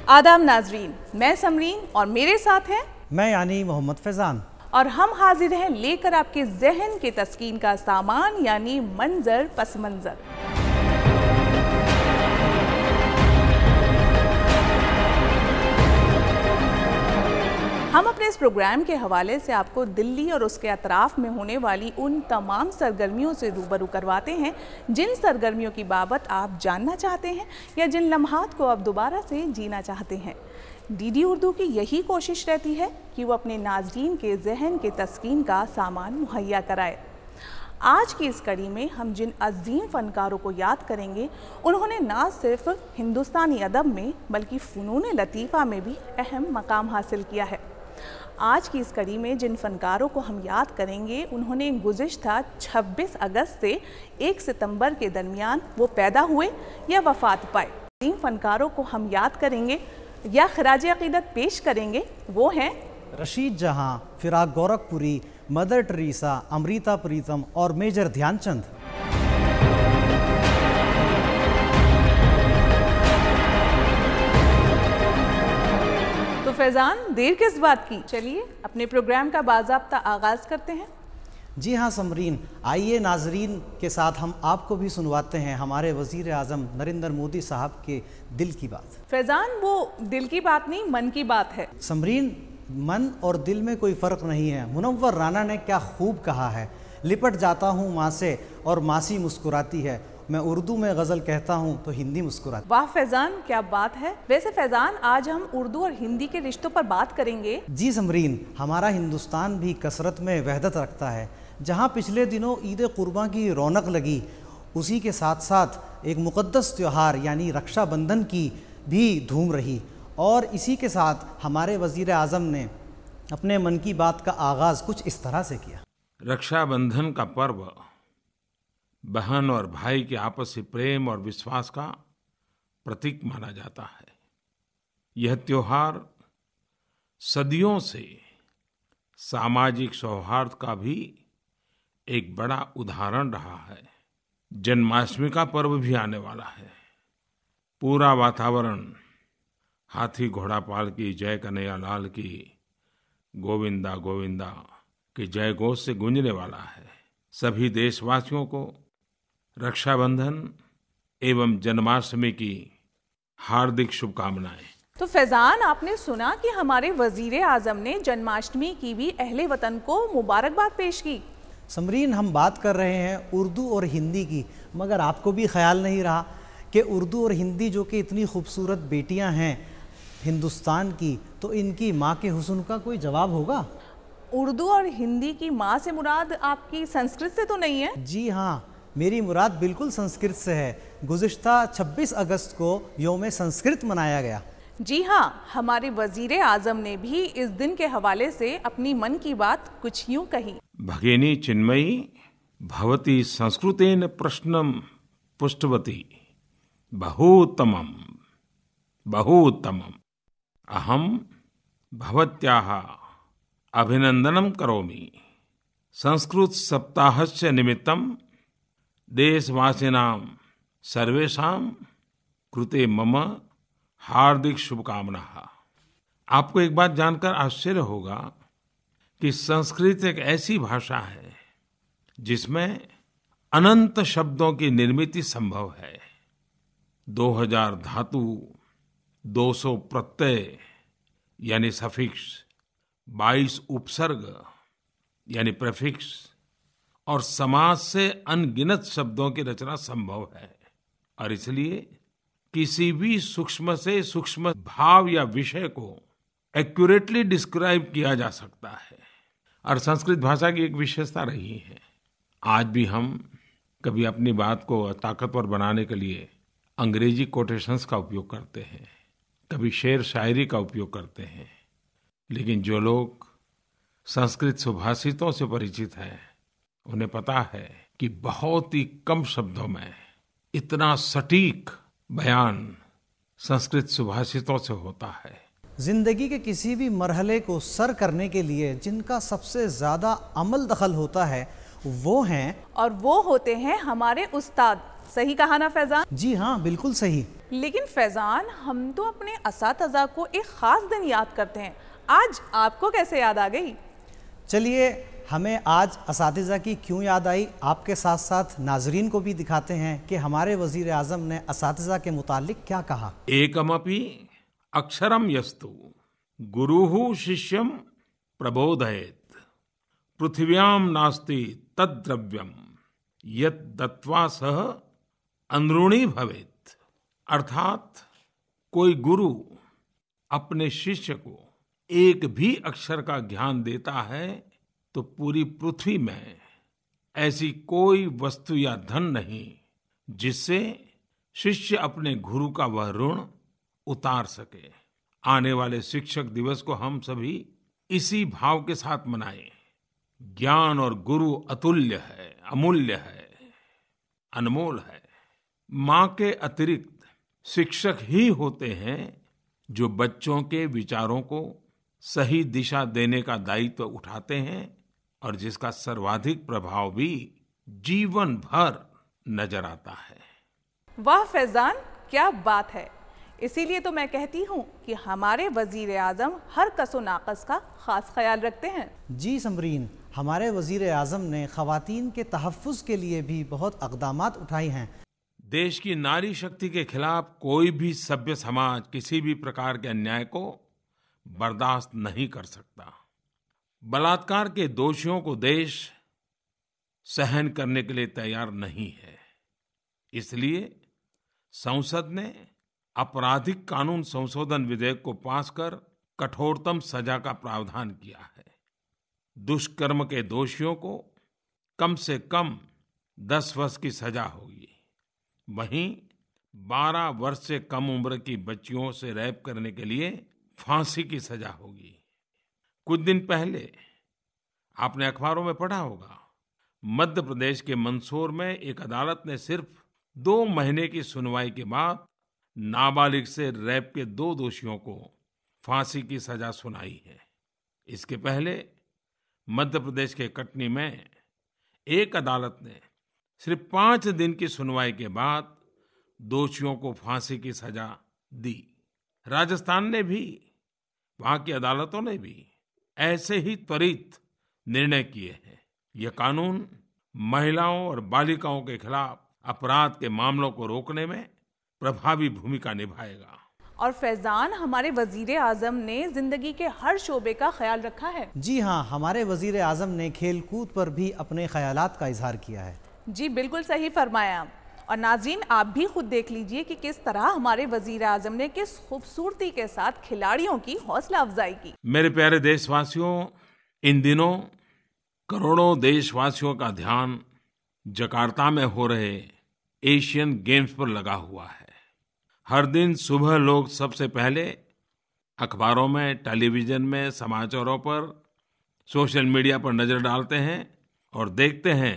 आदाब नाजरीन, मैं समरीन और मेरे साथ हैं मैं यानी मोहम्मद फैज़ान और हम हाजिर हैं लेकर आपके जहन के तस्कीन का सामान यानी मंजर पस मंजर। हम अपने इस प्रोग्राम के हवाले से आपको दिल्ली और उसके अतराफ में होने वाली उन तमाम सरगर्मियों से रूबरू करवाते हैं जिन सरगर्मियों की बाबत आप जानना चाहते हैं या जिन लम्हात को आप दोबारा से जीना चाहते हैं। डीडी उर्दू की यही कोशिश रहती है कि वो अपने नाजरीन के जहन के तस्कीन का सामान मुहैया कराए। आज की इस कड़ी में हम जिन अजीम फ़नकारों को याद करेंगे, उन्होंने ना सिर्फ हिंदुस्तानी अदब में बल्कि फ़नून लतीफ़ा में भी अहम मकाम हासिल किया है। आज की इस कड़ी में जिन फ़नकारों को हम याद करेंगे, उन्होंने गुज़िश्ता 26 अगस्त से 1 सितंबर के दरमियान वो पैदा हुए या वफ़ात पाए। इन फ़नकारों को हम याद करेंगे या खराज अक़ीदत पेश करेंगे, वो हैं रशीद जहां, फिराक गोरखपुरी, मदर टेरेसा, अमृता प्रीतम और मेजर ध्यानचंद। तो फैज़ान, देर किस बात की, चलिए अपने प्रोग्राम का बाज़ाब्ता आगाज़ करते हैं। जी हाँ समरीन, आइए नाजरीन के साथ हम आपको भी सुनवाते हैं हमारे वज़ीर आज़म नरेंद्र मोदी साहब के दिल की बात। फैज़ान, वो दिल की बात नहीं, मन की बात है। समरीन, मन और दिल में कोई फ़र्क नहीं है। मुनव्वर राना ने क्या खूब कहा है, लिपट जाता हूँ माँ से और मासी मुस्कुराती है, मैं उर्दू में गज़ल कहता हूँ तो हिंदी मुस्कुराती। वाह फैज़ान, क्या बात है। वैसे फैज़ान, आज हम उर्दू और हिंदी के रिश्तों पर बात करेंगे। जी समरीन, हमारा हिंदुस्तान भी कसरत में वहदत रखता है। जहाँ पिछले दिनों ईद कुर्बान की रौनक लगी, उसी के साथ साथ एक मुक़द्दस त्यौहार यानी रक्षाबंधन की भी धूम रही। और इसी के साथ हमारे वज़ीर आज़म ने अपने मन की बात का आगाज़ कुछ इस तरह से किया। रक्षाबंधन का पर्व बहन और भाई के आपसी प्रेम और विश्वास का प्रतीक माना जाता है। यह त्योहार सदियों से सामाजिक सौहार्द का भी एक बड़ा उदाहरण रहा है। जन्माष्टमी का पर्व भी आने वाला है। पूरा वातावरण हाथी घोड़ा पाल की जय कन्हैया लाल की गोविंदा गोविंदा की जय घोष से गूंजने वाला है। सभी देशवासियों को रक्षाबंधन एवं जन्माष्टमी की हार्दिक शुभकामनाएं। तो फैज़ान, आपने सुना कि हमारे वज़ीर आज़म ने जन्माष्टमी की भी अहले वतन को मुबारकबाद पेश की। समरीन, हम बात कर रहे हैं उर्दू और हिंदी की, मगर आपको भी ख्याल नहीं रहा कि उर्दू और हिंदी जो कि इतनी खूबसूरत बेटियां हैं हिंदुस्तान की, तो इनकी माँ के हुस्न का कोई जवाब होगा? उर्दू और हिंदी की माँ से मुराद आपकी संस्कृत से तो नहीं है? जी हाँ, मेरी मुराद बिल्कुल संस्कृत से है। गुज़िश्ता 26 अगस्त को यौम संस्कृत मनाया गया। जी हाँ, हमारे वज़ीर आज़म ने भी इस दिन के हवाले से अपनी मन की बात कुछ यूँ कही। भगिनी चिन्मयी भवती संस्कृतेन प्रश्नम पुष्टवती बहुत्तमम बहुत्तमम अहम भवत्याः अभिनंदनम करोमि। संस्कृत सप्ताहस्य निमित्तं देशवासिनां सर्वेषां कृते मम हार्दिक शुभकामनाः। आपको एक बात जानकर आश्चर्य होगा कि संस्कृत एक ऐसी भाषा है जिसमें अनंत शब्दों की निर्मिति संभव है। 2000 धातु, 200 प्रत्यय यानी सफिक्स, 22 उपसर्ग यानी प्रीफिक्स और समास से अनगिनत शब्दों की रचना संभव है। और इसलिए किसी भी सूक्ष्म से सूक्ष्म भाव या विषय को एक्यूरेटली डिस्क्राइब किया जा सकता है। और संस्कृत भाषा की एक विशेषता रही है। आज भी हम कभी अपनी बात को ताकतवर बनाने के लिए अंग्रेजी कोटेशंस का उपयोग करते हैं, कभी शेर शायरी का उपयोग करते हैं, लेकिन जो लोग संस्कृत सुभाषितों से परिचित हैं उन्हें पता है कि बहुत ही कम शब्दों में इतना सटीक बयान संस्कृत सुभाषितों से होता है। ज़िंदगी के किसी भी मरहले को सर करने के लिए जिनका सबसे ज़्यादा अमल दखल होता है वो हैं, और वो होते हैं हमारे उस्ताद। सही कहा ना फैज़ान? जी हाँ, बिल्कुल सही। लेकिन फैज़ान, हम तो अपने असातिज़ा को एक ख़ास दिन याद करते हैं, आज आपको कैसे याद आ गई? चलिए हमें आज असातिज़ा की क्यों याद आई, आपके साथ साथ नाजरीन को भी दिखाते हैं कि हमारे वज़ीर आज़म ने असातिज़ा के मुतालिक क्या कहा। एकमपि अक्षरम यस्तु गुरुः शिष्यम प्रबोधयेत् पृथिव्याम नास्ति तद्द्रव्यम यत् दत्वा सह अंदरूणी भवेत्। अर्थात कोई गुरु अपने शिष्य को एक भी अक्षर का ज्ञान देता है तो पूरी पृथ्वी में ऐसी कोई वस्तु या धन नहीं जिससे शिष्य अपने गुरु का वह ऋण उतार सके। आने वाले शिक्षक दिवस को हम सभी इसी भाव के साथ मनाएं। ज्ञान और गुरु अतुल्य है, अमूल्य है, अनमोल है। माँ के अतिरिक्त शिक्षक ही होते हैं जो बच्चों के विचारों को सही दिशा देने का दायित्व उठाते हैं और जिसका सर्वाधिक प्रभाव भी जीवन भर नजर आता है। वाह फैज़ान, क्या बात है। इसीलिए तो मैं कहती हूँ कि हमारे वजीर आज़म हर कसो नाकस का खास ख्याल रखते हैं। जी समरीन, हमारे वजीर आज़म ने ख़वातीन के तहफ़्फ़ुज़ के लिए भी बहुत इक़दामात उठाए हैं। देश की नारी शक्ति के खिलाफ कोई भी सभ्य समाज किसी भी प्रकार के अन्याय को बर्दाश्त नहीं कर सकता। बलात्कार के दोषियों को देश सहन करने के लिए तैयार नहीं है। इसलिए संसद ने आपराधिक कानून संशोधन विधेयक को पास कर कठोरतम सजा का प्रावधान किया है। दुष्कर्म के दोषियों को कम से कम 10 वर्ष की सजा होगी। वहीं 12 वर्ष से कम उम्र की बच्चियों से रेप करने के लिए फांसी की सजा होगी। कुछ दिन पहले आपने अखबारों में पढ़ा होगा, मध्य प्रदेश के मंदसौर में एक अदालत ने सिर्फ 2 महीने की सुनवाई के बाद नाबालिग से रेप के 2 दोषियों को फांसी की सजा सुनाई है। इसके पहले मध्य प्रदेश के कटनी में एक अदालत ने सिर्फ 5 दिन की सुनवाई के बाद दोषियों को फांसी की सजा दी। राजस्थान ने भी, वहां की अदालतों ने भी ऐसे ही त्वरित निर्णय किए हैं। यह कानून महिलाओं और बालिकाओं के खिलाफ अपराध के मामलों को रोकने में प्रभावी भूमिका निभाएगा। और फैज़ान, हमारे वजीर आज़म ने जिंदगी के हर शोबे का ख्याल रखा है। जी हाँ, हमारे वजीर आज़म ने खेल कूद पर भी अपने ख्यालात का इजहार किया है। जी बिल्कुल सही फरमाया। और नाज़रीन, आप भी खुद देख लीजिए कि किस तरह हमारे वजीर आज़म ने किस खूबसूरती के साथ खिलाड़ियों की हौसला अफजाई की। मेरे प्यारे देशवासियों, इन दिनों करोड़ों देशवासियों का ध्यान जकार्ता में हो रहे एशियन गेम्स पर लगा हुआ है। हर दिन सुबह लोग सबसे पहले अखबारों में, टेलीविजन में, समाचारों पर, सोशल मीडिया पर नजर डालते हैं और देखते हैं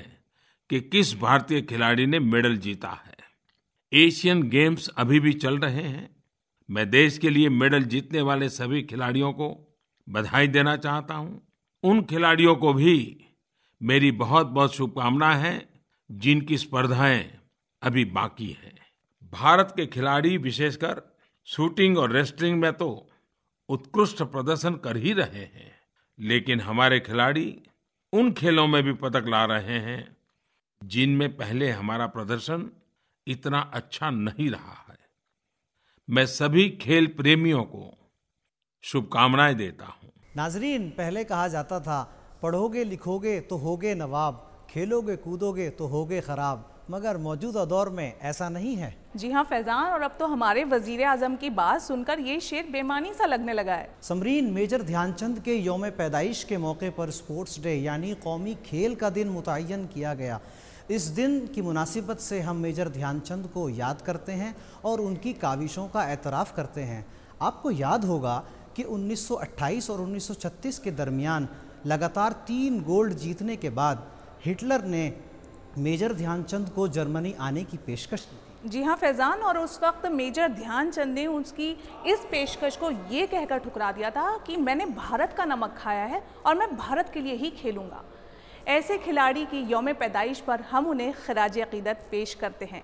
कि किस भारतीय खिलाड़ी ने मेडल जीता है। एशियन गेम्स अभी भी चल रहे हैं। मैं देश के लिए मेडल जीतने वाले सभी खिलाड़ियों को बधाई देना चाहता हूं। उन खिलाड़ियों को भी मेरी बहुत बहुत शुभकामनाएं हैं जिनकी स्पर्धाएं अभी बाकी हैं। भारत के खिलाड़ी विशेषकर शूटिंग और रेसलिंग में तो उत्कृष्ट प्रदर्शन कर ही रहे हैं, लेकिन हमारे खिलाड़ी उन खेलों में भी पदक ला रहे हैं जिनमें पहले हमारा प्रदर्शन इतना अच्छा नहीं रहा है। मैं सभी खेल प्रेमियों को शुभकामनाएं देता हूं। नाजरीन, पहले कहा जाता था, पढ़ोगे लिखोगे तो होगे नवाब, खेलोगे कूदोगे तो होगे खराब, मगर मौजूदा दौर में ऐसा नहीं है। जी हाँ फैज़ान, और अब तो हमारे वजीर आज़म की बात सुनकर ये शेर बेमानी सा लगने लगा है। समरीन, मेजर ध्यानचंद के यौम पैदाइश के मौके पर स्पोर्ट्स डे यानी कौमी खेल का दिन मुतय्यन किया गया। इस दिन की मुनासिबत से हम मेजर ध्यानचंद को याद करते हैं और उनकी काविशों का एतराफ़ करते हैं। आपको याद होगा कि 1928 और 1936 के दरमियान लगातार 3 गोल्ड जीतने के बाद हिटलर ने मेजर ध्यानचंद को जर्मनी आने की पेशकश की थी। जी हाँ फैज़ान, और उस वक्त मेजर ध्यानचंद ने उसकी इस पेशकश को ये कहकर ठुकरा दिया था कि मैंने भारत का नमक खाया है और मैं भारत के लिए ही खेलूँगा। ऐसे खिलाड़ी की यौम पैदाइश पर हम उन्हें खराज अक़ीदत पेश करते हैं।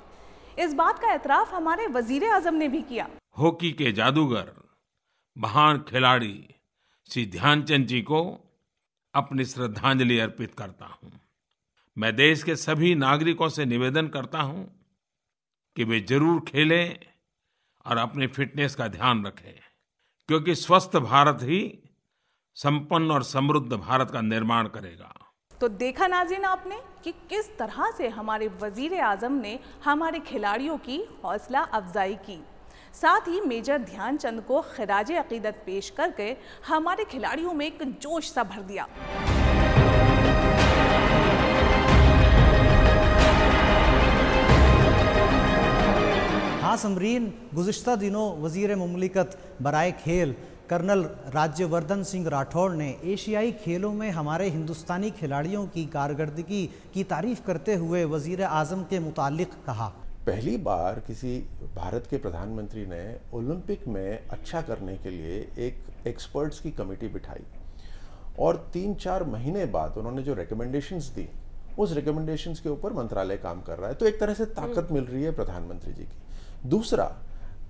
इस बात का एतराफ हमारे वजीर आजम ने भी किया। हॉकी के जादूगर, महान खिलाड़ी श्री ध्यानचंद जी को अपनी श्रद्धांजलि अर्पित करता हूं। मैं देश के सभी नागरिकों से निवेदन करता हूं कि वे जरूर खेलें और अपनी फिटनेस का ध्यान रखें, क्योंकि स्वस्थ भारत ही संपन्न और समृद्ध भारत का निर्माण करेगा। तो देखा नाज़रीन आपने कि किस तरह से हमारे वजीर आजम ने हमारे खिलाड़ियों की हौसला अफजाई की, साथ ही मेजर ध्यानचंद को खिराजे अकीदत पेश करके हमारे खिलाड़ियों में एक जोश सा भर दिया। हाँ समरीन, गुज़िश्ता दिनों वज़ीर मुमलिकत बराए खेल कर्नल राज्यवर्धन सिंह राठौड़ ने एशियाई खेलों में हमारे हिंदुस्तानी खिलाड़ियों की कारकर्दगी की तारीफ करते हुए वज़ीर आज़म के मुतालिक कहा, पहली बार किसी भारत के प्रधानमंत्री ने ओलंपिक में अच्छा करने के लिए एक एक्सपर्ट्स की कमेटी बिठाई और 3-4 महीने बाद उन्होंने जो रिकमेंडेशंस दी, उस रिकमेंडेशंस के ऊपर मंत्रालय काम कर रहा है। तो एक तरह से ताकत मिल रही है प्रधानमंत्री जी की। दूसरा,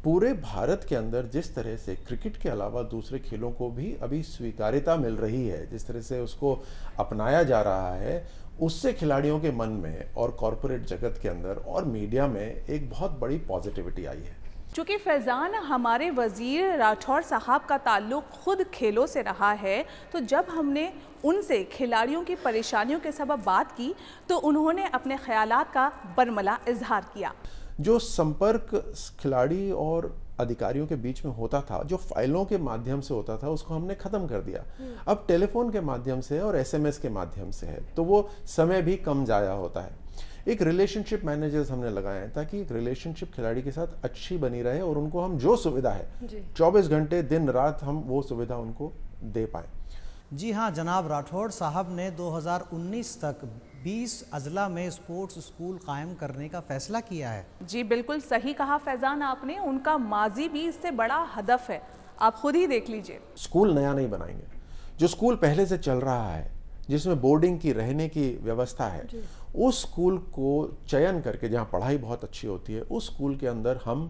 पूरे भारत के अंदर जिस तरह से क्रिकेट के अलावा दूसरे खेलों को भी अभी स्वीकार्यता मिल रही है, जिस तरह से उसको अपनाया जा रहा है, उससे खिलाड़ियों के मन में और कॉरपोरेट जगत के अंदर और मीडिया में एक बहुत बड़ी पॉजिटिविटी आई है। चूँकि फैज़ान हमारे वज़ीर राठौड़ साहब का ताल्लुक़ खुद खेलों से रहा है, तो जब हमने उनसे खिलाड़ियों की परेशानियों के सबब बात की तो उन्होंने अपने ख्यालात का बरमला इजहार किया। जो संपर्क खिलाड़ी और अधिकारियों के बीच में होता था, जो फाइलों के माध्यम से होता था, उसको हमने ख़त्म कर दिया। अब टेलीफोन के माध्यम से और एसएमएस के माध्यम से है, तो वो समय भी कम जाया होता है। एक रिलेशनशिप मैनेजर्स हमने लगाए हैं ताकि एक रिलेशनशिप खिलाड़ी के साथ अच्छी बनी रहे और उनको हम जो सुविधा है 24 घंटे दिन रात हम वो सुविधा उनको दे पाएँ। जी हाँ, जनाब राठौड़ साहब ने 2019 तक 20 अजला में स्पोर्ट्स स्कूल कायम करने का फैसला किया है। जी बिल्कुल सही कहा फैज़ान आपने, उनका माजी भी इससे बड़ा हदफ है, आप खुद ही देख लीजिए। स्कूल नया नहीं बनाएंगे, जो स्कूल पहले से चल रहा है, जिसमें बोर्डिंग की रहने की व्यवस्था है, उस स्कूल को चयन करके जहाँ पढ़ाई बहुत अच्छी होती है, उस स्कूल के अंदर हम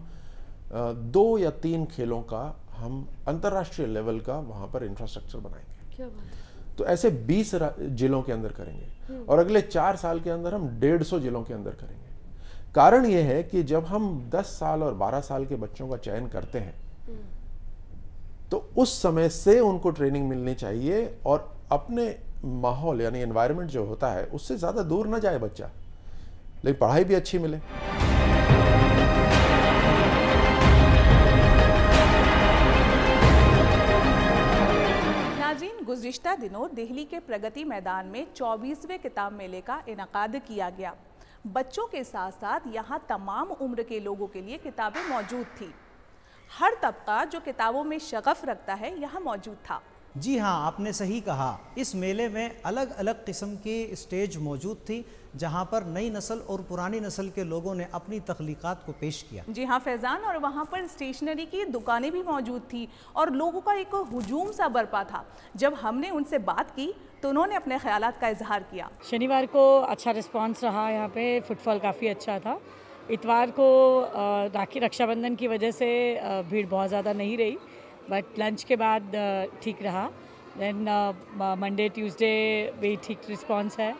2 या 3 खेलों का हम अंतर्राष्ट्रीय लेवल का वहाँ पर इंफ्रास्ट्रक्चर बनाएंगे। क्या बात है। तो ऐसे 20 जिलों के अंदर करेंगे और अगले 4 साल के अंदर हम 150 जिलों के अंदर करेंगे। कारण यह है कि जब हम 10 साल और 12 साल के बच्चों का चयन करते हैं तो उस समय से उनको ट्रेनिंग मिलनी चाहिए और अपने माहौल यानी एनवायरनमेंट जो होता है उससे ज़्यादा दूर ना जाए बच्चा, लेकिन पढ़ाई भी अच्छी मिले। गुज़िश्ता दिनों दिल्ली के प्रगति मैदान में 24वें किताब मेले का इनकाद किया गया। बच्चों के साथ साथ यहाँ तमाम उम्र के लोगों के लिए किताबें मौजूद थी। हर तबका जो किताबों में शगफ रखता है यहाँ मौजूद था। जी हाँ, आपने सही कहा। इस मेले में अलग अलग किस्म की स्टेज मौजूद थी जहाँ पर नई नस्ल और पुरानी नस्ल के लोगों ने अपनी तख्लीकात को पेश किया। जी हाँ फैज़ान, और वहाँ पर स्टेशनरी की दुकानें भी मौजूद थी और लोगों का एक हुजूम सा बरपा था। जब हमने उनसे बात की तो उन्होंने अपने ख्यालात का इजहार किया। शनिवार को अच्छा रिस्पांस रहा, यहाँ पे फुटफॉल काफ़ी अच्छा था। इतवार को राखी रक्षाबंधन की वजह से भीड़ बहुत ज़्यादा नहीं रही, बट लंच के बाद ठीक रहा। देन मंडे ट्यूसडे भी ठीक रिस्पांस है।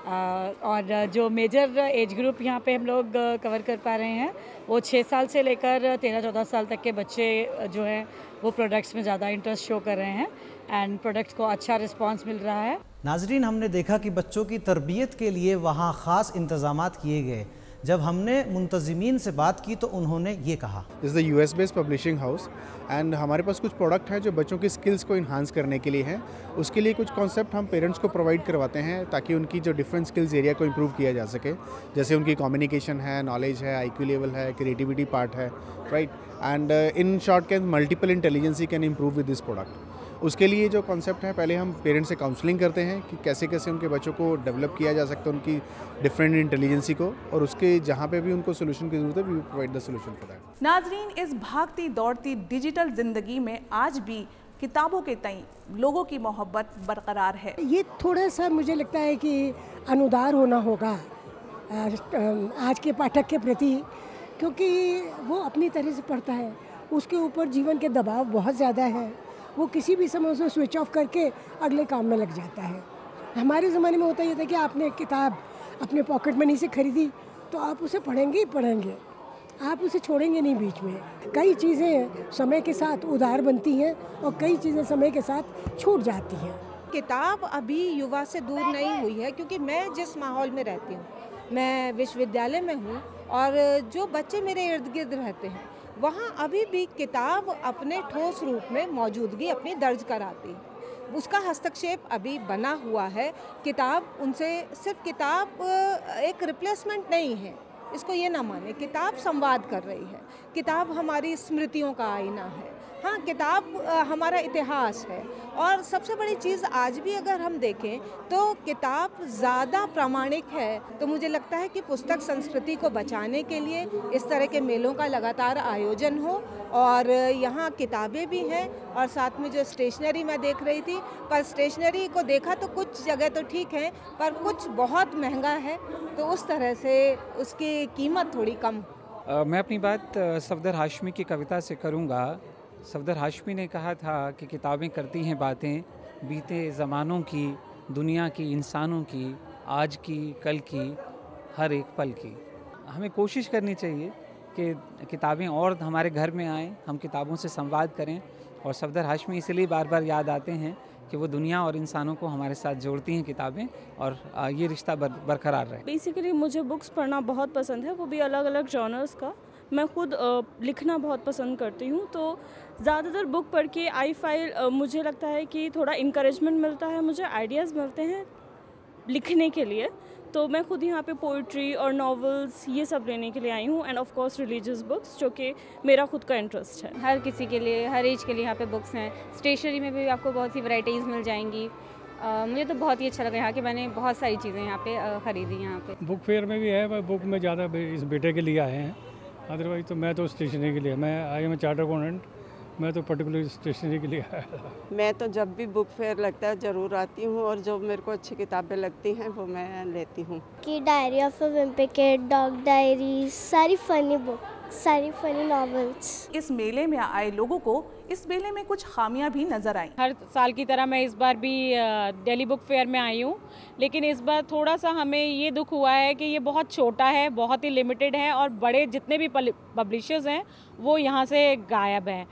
और जो मेजर एज ग्रुप यहाँ पे हम लोग कवर कर पा रहे हैं वो 6 साल से लेकर 13-14 साल तक के बच्चे जो हैं वो प्रोडक्ट्स में ज़्यादा इंटरेस्ट शो कर रहे हैं एंड प्रोडक्ट्स को अच्छा रिस्पांस मिल रहा है। नाजरीन, हमने देखा कि बच्चों की तरबियत के लिए वहाँ ख़ास इंतज़ामात किए गए। जब हमने मुंतज़िमीन से बात की तो उन्होंने ये कहा, is the US based publishing house and हमारे पास कुछ प्रोडक्ट है जो बच्चों की स्किल्स को इन्हांस करने के लिए हैं। उसके लिए कुछ कॉन्सेप्ट हम पेरेंट्स को प्रोवाइड करवाते हैं ताकि उनकी जो डिफरेंट स्किल्स एरिया को इम्प्रूव किया जा सके, जैसे उनकी कम्युनिकेशन है, नॉलेज है, IQ लेवल है, क्रिएटिविटी पार्ट है, right. And in short can multiple intelligency can improve with this product. उसके लिए जो कॉन्सेप्ट है, पहले हम पेरेंट्स से काउंसलिंग करते हैं कि कैसे कैसे उनके बच्चों को डेवलप किया जा सकता है, उनकी डिफरेंट इंटेलिजेंसी को, और उसके जहाँ पे भी उनको सोल्यूशन की जरूरत है we provide the solution for that. नाजरीन, इस भागती दौड़ती डिजिटल जिंदगी में आज भी किताबों के तई लोगों की मोहब्बत बरकरार है। ये थोड़ा सा मुझे लगता है कि अनुदार होना होगा आज के पाठक के प्रति क्योंकि वो अपनी तरह से पढ़ता है, उसके ऊपर जीवन के दबाव बहुत ज़्यादा है, वो किसी भी समय उसे स्विच ऑफ करके अगले काम में लग जाता है। हमारे ज़माने में होता ये था कि आपने किताब अपने पॉकेट मनी से खरीदी तो आप उसे पढ़ेंगे ही पढ़ेंगे, आप उसे छोड़ेंगे नहीं बीच में। कई चीज़ें समय के साथ उदार बनती हैं और कई चीज़ें समय के साथ छूट जाती हैं। किताब अभी युवा से दूर नहीं हुई है, क्योंकि मैं जिस माहौल में रहती हूँ, मैं विश्वविद्यालय में हूँ और जो बच्चे मेरे इर्द गिर्द रहते हैं वहाँ अभी भी किताब अपने ठोस रूप में मौजूदगी अपनी दर्ज कराती है। उसका हस्तक्षेप अभी बना हुआ है। किताब उनसे सिर्फ किताब एक रिप्लेसमेंट नहीं है, इसको ये ना माने। किताब संवाद कर रही है, किताब हमारी स्मृतियों का आईना है, हाँ किताब हमारा इतिहास है। और सबसे बड़ी चीज़ आज भी अगर हम देखें तो किताब ज़्यादा प्रामाणिक है। तो मुझे लगता है कि पुस्तक संस्कृति को बचाने के लिए इस तरह के मेलों का लगातार आयोजन हो, और यहाँ किताबें भी हैं और साथ में जो स्टेशनरी मैं देख रही थी, पर स्टेशनरी को देखा तो कुछ जगह तो ठीक है पर कुछ बहुत महंगा है, तो उस तरह से उसकी कीमत थोड़ी कम। मैं अपनी बात सफदर हाशमी की कविता से करूँगा। सफदर हाशमी ने कहा था कि किताबें करती हैं बातें बीते ज़मानों की, दुनिया की, इंसानों की, आज की, कल की, हर एक पल की। हमें कोशिश करनी चाहिए कि किताबें और हमारे घर में आएँ, हम किताबों से संवाद करें। और सफदर हाशमी इसलिए बार बार याद आते हैं कि वो दुनिया और इंसानों को हमारे साथ जोड़ती हैं किताबें, और ये रिश्ता बरकरार रहे। बेसिकली मुझे बुक्स पढ़ना बहुत पसंद है, वो भी अलग अलग जॉनर्स का। मैं खुद लिखना बहुत पसंद करती हूँ, तो ज़्यादातर बुक पढ़ के मुझे लगता है कि थोड़ा इनकरेजमेंट मिलता है, मुझे आइडियाज़ मिलते हैं लिखने के लिए। तो मैं खुद यहाँ पे पोइट्री और नॉवेल्स ये सब लेने के लिए आई हूँ, end of course religious books, जो कि मेरा खुद का इंटरेस्ट है। हर किसी के लिए, हर एज के लिए यहाँ पे बुक्स हैं। स्टेशनरी में भी आपको बहुत सी वैरायटीज़ मिल जाएंगी। मुझे तो बहुत ही अच्छा लगा यहाँ कि मैंने बहुत सारी चीज़ें यहाँ पे ख़रीदी। यहाँ पे बुक फेयर में भी है, पर बुक में ज़्यादा इस बेटे के लिए आए हैं, अदरवाइज तो मैं तो स्टेशनरी के लिए, मैं आई एम चार्टर अकाउंटेंट, मैं तो पर्टिकुलर स्टेशनरी के लिए आया था। मैं तो जब भी बुक फेयर लगता है ज़रूर आती हूँ, और जो मेरे को अच्छी किताबें लगती हैं वो मैं लेती हूँ। कि diary of a Wimpy kid, dog diary, सारी फ़नी बुक, सारी फ़नी नॉवेल्स। इस मेले में आए लोगों को इस मेले में कुछ खामियां भी नजर आई। हर साल की तरह मैं इस बार भी दिल्ली बुक फेयर में आई हूँ, लेकिन इस बार थोड़ा सा हमें ये दुख हुआ है कि ये बहुत छोटा है, बहुत ही लिमिटेड है, और बड़े जितने भी पब्लिशर्स हैं वो यहाँ से गायब हैं।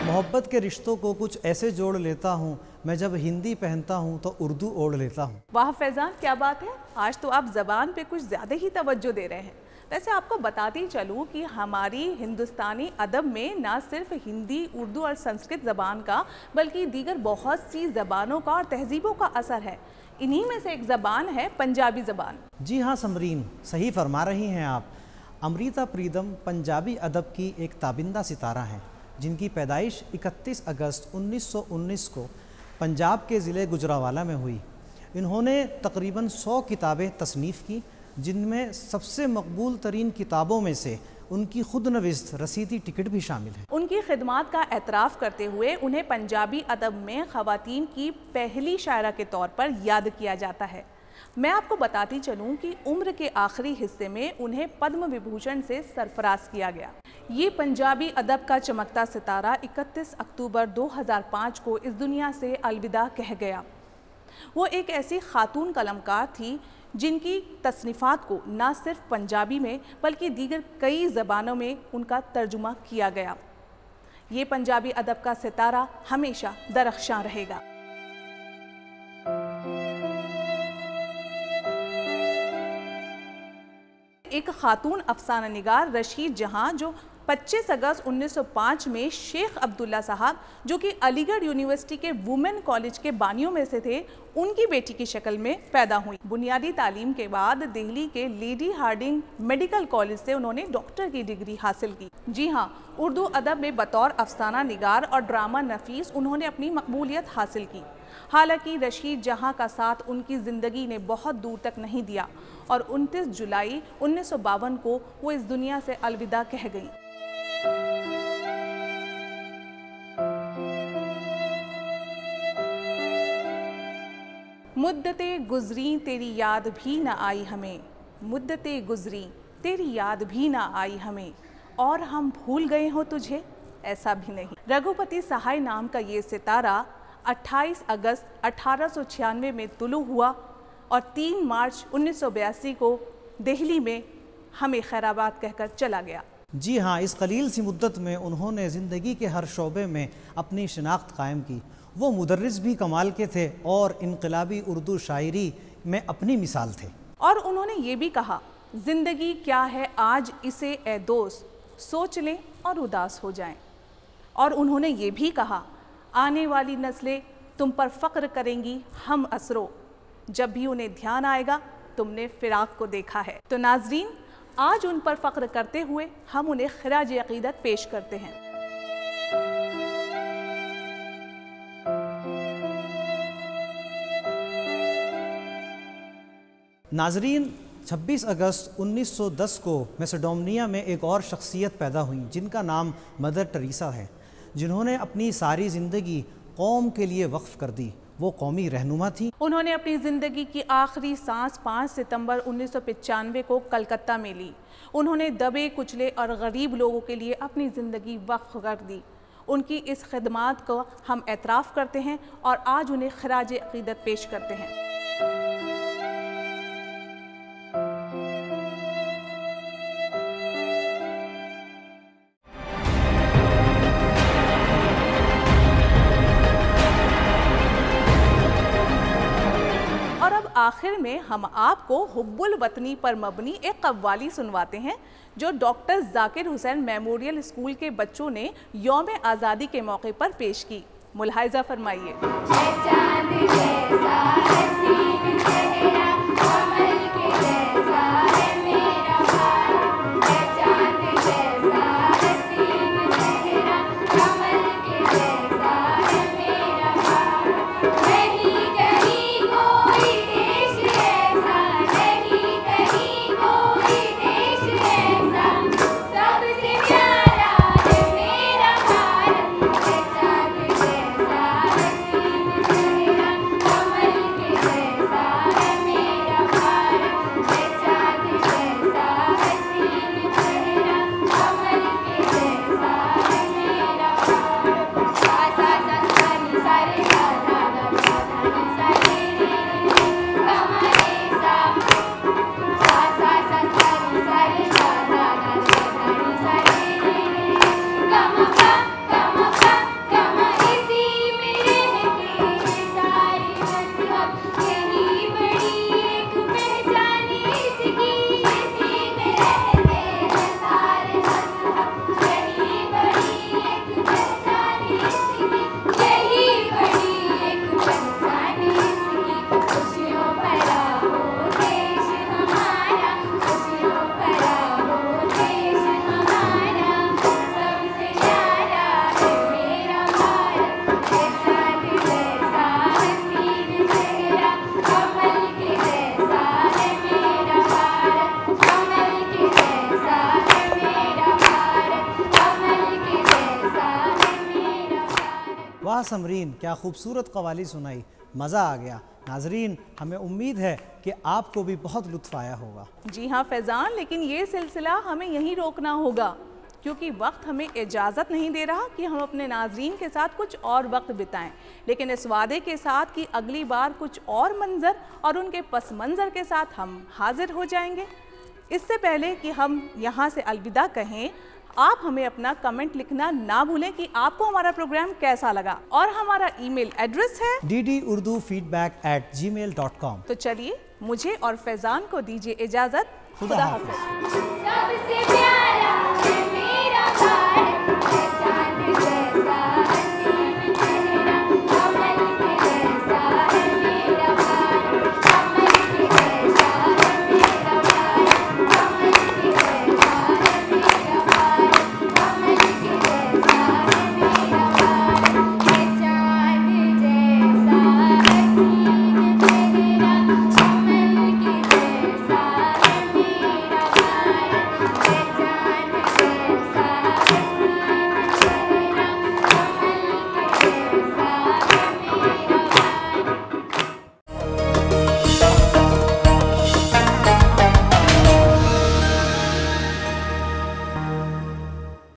मोहब्बत के रिश्तों को कुछ ऐसे जोड़ लेता हूँ मैं, जब हिंदी पहनता हूँ तो उर्दू ओढ़ लेता हूँ। वाह फैजान, क्या बात है, आज तो आप ज़बान पे कुछ ज़्यादा ही तवज्जो दे रहे हैं। वैसे आपको बताती चलूँ कि हमारी हिंदुस्तानी अदब में ना सिर्फ हिंदी, उर्दू और संस्कृत ज़बान का, बल्कि दीगर बहुत सी ज़बानों का और तहजीबों का असर है। इन्हीं में से एक ज़बान है पंजाबी ज़बान। जी हाँ समरीन, सही फरमा रही हैं आप। अमृता प्रीतम पंजाबी अदब की एक ताबिंदा सितारा हैं, जिनकी पैदाइश 31 अगस्त 1919 को पंजाब के ज़िले गुजरावाला में हुई। इन्होंने तकरीबन 100 किताबें तसनीफ़ की, जिनमें सबसे मकबूल तरीन किताबों में से उनकी खुद नविस्त रसीदी टिकट भी शामिल है। उनकी खिदमात का एतराफ़ करते हुए उन्हें पंजाबी अदब में ख़वातीन की पहली शायरा के तौर पर याद किया जाता है। मैं आपको बताती चलूँ कि उम्र के आखिरी हिस्से में उन्हें पद्म विभूषण से सरफराज किया गया। ये पंजाबी अदब का चमकता सितारा 31 अक्टूबर 2005 को इस दुनिया से अलविदा कह गया। वो एक ऐसी खातून कलमकार थी जिनकी तसनीफ़ात को न सिर्फ पंजाबी में बल्कि दीगर कई ज़बानों में उनका तर्जुमा किया गया। ये पंजाबी अदब का सितारा हमेशा दरख्शां रहेगा। एक खातून अफसाना निगार रशीद जहां, जो 25 अगस्त 1905 में शेख अब्दुल्ला साहब, जो कि अलीगढ़ यूनिवर्सिटी के वुमेन कॉलेज के बानियों में से थे, उनकी बेटी की शक्ल में पैदा हुई। बुनियादी तालीम के बाद दिल्ली के लेडी हार्डिंग मेडिकल कॉलेज से उन्होंने डॉक्टर की डिग्री हासिल की। जी हाँ, उर्दू अदब में बतौर अफसाना निगार और ड्रामा नफीस उन्होंने अपनी मकबूलियत हासिल की। हालांकि रशीद जहां का साथ उनकी ज़िंदगी ने बहुत दूर तक नहीं दिया और 29 जुलाई 1952 को वो इस दुनिया से अलविदा कह गई। मुद्दतें गुजरी तेरी याद भी न आई हमें, मुद्दतें गुजरी तेरी याद भी न आई हमें, और हम भूल गए हो तुझे, ऐसा भी नहीं। रघुपति सहाय नाम का ये सितारा 28 अगस्त 1896 में तुलू हुआ और 3 मार्च 1982 को दिल्ली में हमें खैराबाद कहकर चला गया। जी हाँ, इस कलील सी मुद्दत में उन्होंने ज़िंदगी के हर शोबे में अपनी शिनाख्त कायम की। वो मुदर्रिस भी कमाल के थे और इनकलाबी उर्दू शायरी में अपनी मिसाल थे। और उन्होंने ये भी कहा, ज़िंदगी क्या है आज इसे ए दोस्त, सोच लें और उदास हो जाएं। और उन्होंने ये भी कहा, आने वाली नस्लें तुम पर फ़ख्र करेंगी हम असरों, जब भी उन्हें ध्यान आएगा तुमने फ़िराक को देखा है। तो नाजरीन, आज उन पर फ़ख्र करते हुए हम उन्हें खिराज अक़ीदत पेश करते हैं। नाजरीन, 26 अगस्त 1910 को मैसेडोनिया में एक और शख्सियत पैदा हुई जिनका नाम मदर टेरेसा है, जिन्होंने अपनी सारी ज़िंदगी कौम के लिए वक्फ कर दी। वो कौमी रहनुमा थी। उन्होंने अपनी ज़िंदगी की आखिरी सांस 5 सितंबर 1995 को कलकत्ता में ली। उन्होंने दबे कुचले और गरीब लोगों के लिए अपनी ज़िंदगी वक्फ कर दी। उनकी इस खिदमात को हम एतराफ़ करते हैं और आज उन्हें खिराज अक़ीदत पेश करते हैं। आखिर में हम आपको हुब्बुल वतनी पर मबनी एक कव्वाली सुनवाते हैं जो doctor Zakir Hussain memorial school के बच्चों ने यौम आज़ादी के मौके पर पेश की। मुलाहिज़ा फरमाइए। वाह समरीन, क्या खूबसूरत कवाली सुनाई, मज़ा आ गया। नाजरीन, हमें उम्मीद है कि आपको भी बहुत लुत्फ़ आया होगा। जी हाँ फैज़ान, लेकिन ये सिलसिला हमें यहीं रोकना होगा क्योंकि वक्त हमें इजाज़त नहीं दे रहा कि हम अपने नाजरीन के साथ कुछ और वक्त बिताएं। लेकिन इस वादे के साथ कि अगली बार कुछ और मंजर और उनके पस मंज़र के साथ हम हाजिर हो जाएंगे। इससे पहले कि हम यहाँ से अलविदा कहें, आप हमें अपना कमेंट लिखना ना भूलें कि आपको हमारा प्रोग्राम कैसा लगा। और हमारा ईमेल एड्रेस है ddurdufeedback@gmail.com। तो चलिए, मुझे और फैज़ान को दीजिए इजाज़त। खुदा हाफ़िज़। सबसे प्यारा